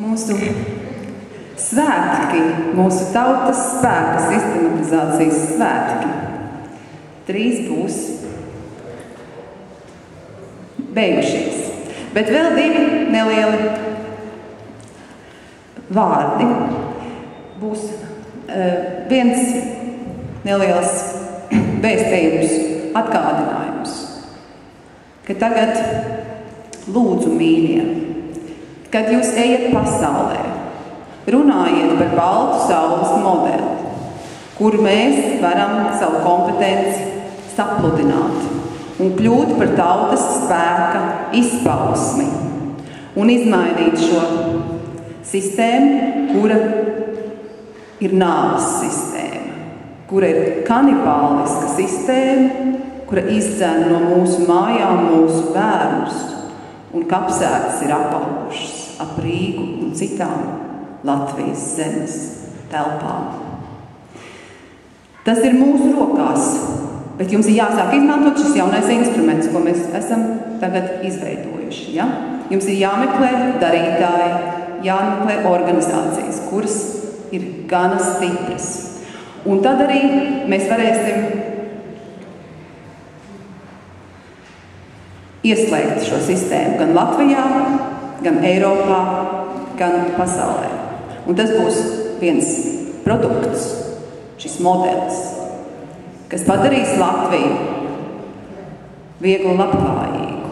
mūsu svētki, mūsu tautas spēka sistematizācijas svētki. 3 būs beigušies. Bet vēl 2 nelieli vārdi. Būs viens neliels vēstījums, atgādinājums, ka tagad lūdzu mīļie, kad jūs ejat pasaulē, runājiet par baltu saules modeli, kur mēs varam savu kompetenci sapludināt un kļūt par tautas spēka izpausmi un izmainīt šo sistēmu, kura ir nāves sistēma, kura ir kanibāliska sistēma, kura izdzen no mūsu mājām mūsu bērnus, un kapsētas ir apaugušas ap Rīgu un citām Latvijas zemes telpām. Tas ir mūsu rokās, bet jums ir jāsāk izmantot šis jaunais instruments, ko mēs esam tagad izveidojuši. Ja? Jums ir jāmeklē darītāji, jāmeklē organizācijas, kuras ir gana stipras. Un tad arī mēs varēsim ieslēgt šo sistēmu gan Latvijā, gan Eiropā, gan pasaulē. Un tas būs viens produkts, šis modelis, kas padarīs Latviju viegli labklājīgu.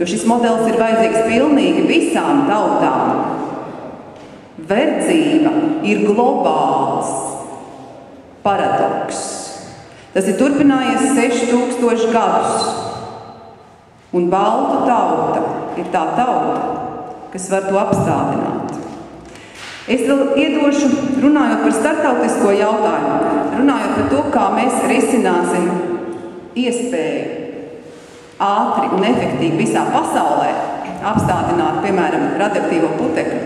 Jo šis modelis ir vajadzīgs pilnīgi visām tautām. Verdzība ir globāls paradoks. Tas ir turpinājies 6000 gadus. Un baltu tauta ir tā tauta, kas var to apstādināt. Es vēl iedošu, runājot par starptautisko jautājumu, runājot par to, kā mēs risināsim iespēju ātri un efektīvi visā pasaulē apstādināt, piemēram, radioaktīvo putekļu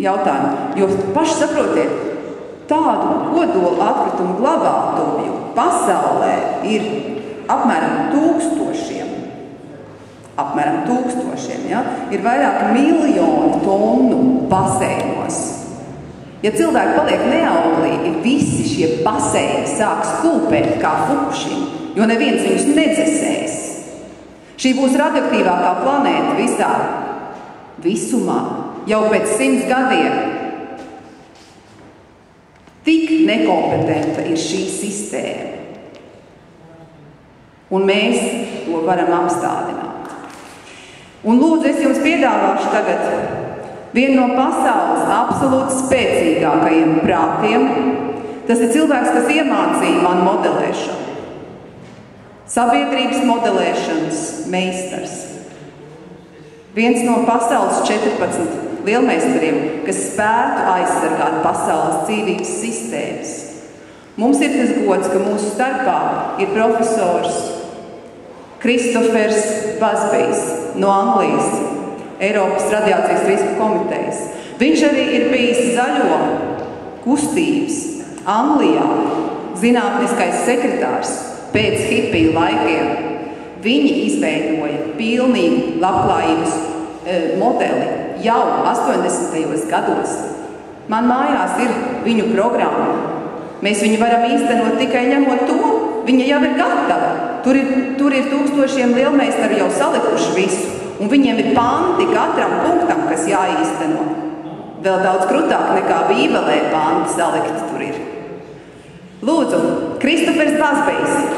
jautājumu. Jo paši saprotiet, tādu kodola atkritumu glabātuvju pasaulē ir apmēram 1000. Ja? Ir vairāk miljoni tonu baseinos. Ja cilvēki paliek neauglīgi, visi šie baseini sāks kulpēt kā Fukušima, jo neviens viņus nedzesēs. Šī būs radioaktīvākā planēta visā visumā, jau pēc 100 gadiem. Tik nekompetenta ir šī sistēma. Un mēs to varam apstādināt. Un lūdzu, es jums piedāvāšu tagad vienu no pasaules absolūti spēcīgākajiem prātiem. Tas ir cilvēks, kas iemācīja man modelēšanu. Sabiedrības modelēšanas meistars. Viens no pasaules 14 lielmeistariem, kas spētu aizsargāt pasaules dzīvības sistēmas. Mums ir tas gods, ka mūsu starpā ir profesors Kristofers Bazbijs no Anglijas, Eiropas radiācijas risku komitejas. Viņš arī ir bijis zaļo kustības Anglijā zinātniskais sekretārs pēc hipiju laikiem. Viņi izveidoja pilnīgi labklājības modeli jau 80. gados. Man mājās ir viņu programma. Mēs viņu varam īstenot tikai ņemot to, viņa jau ir gatava. Tur ir tūkstošiem lielmeistaru jau salikuši visu, un viņiem ir panti katram punktam, kas jāīsteno. Vēl daudz krutāk nekā Bībelē panti salikti tur ir. Lūdzu, Kristofers Bazbijs.